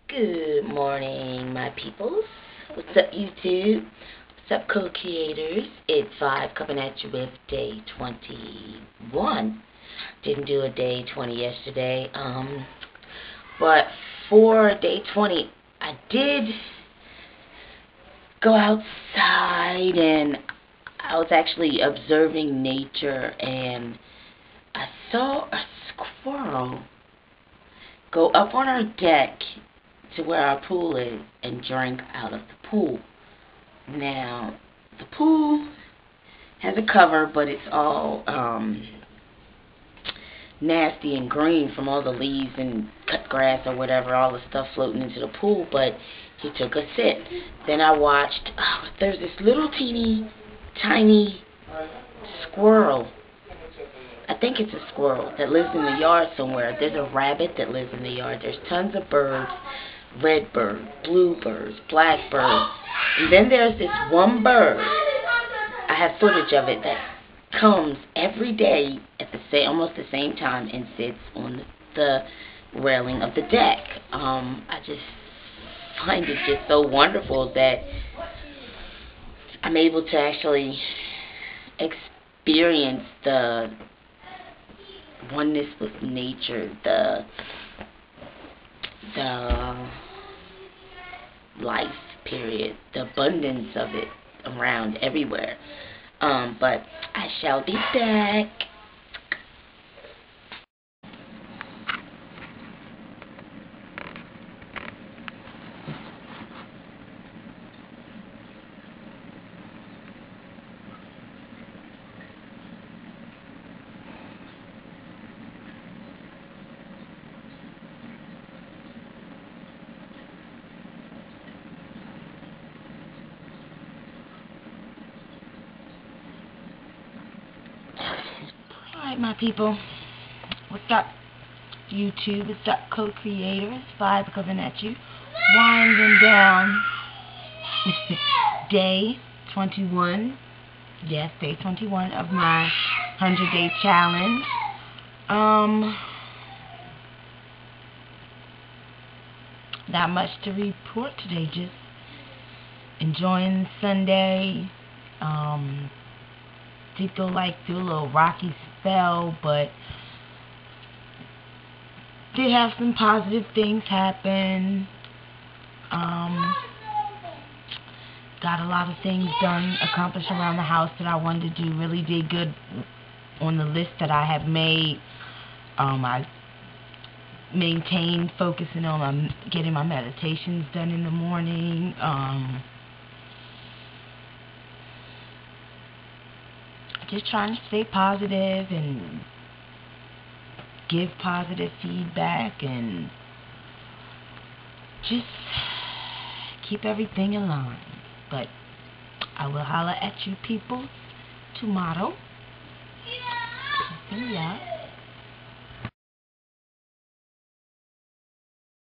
Good morning, my peoples. What's up, YouTube? What's up, co-creators? It's 5 coming at you with day 21. Didn't do a day 20 yesterday. But for day 20, I did go outside and I was actually observing nature, and I saw a squirrel go up on our deck to where our pool is and drink out of the pool. Now, the pool has a cover, but it's all nasty and green from all the leaves and cut grass or whatever, all the stuff floating into the pool. But he took a sip. Then I watched, there's this little teeny tiny squirrel. I think it's a squirrel that lives in the yard somewhere. There's a rabbit that lives in the yard. There's tons of birds, red birds, blue birds, black birds. And then there's this one bird. I have footage of it that comes every day at almost the same time and sits on the railing of the deck. I just find it just so wonderful that I'm able to actually experience the oneness with nature, the life period, the abundance of it around everywhere. But I shall be back. Alright, my people, what's up, YouTube? What's up, co-creators? 5 coming at you, winding down day 21. Yes, day 21 of my 100-day challenge. Not much to report today. Just enjoying Sunday. Did go through a little rocky spell, but did have some positive things happen. Got a lot of things done, accomplished around the house that I wanted to do. Really did good on the list that I have made. I maintained focusing on getting my meditations done in the morning. Just trying to stay positive and give positive feedback and just keep everything in line. But I will holler at you people tomorrow. Peace and love.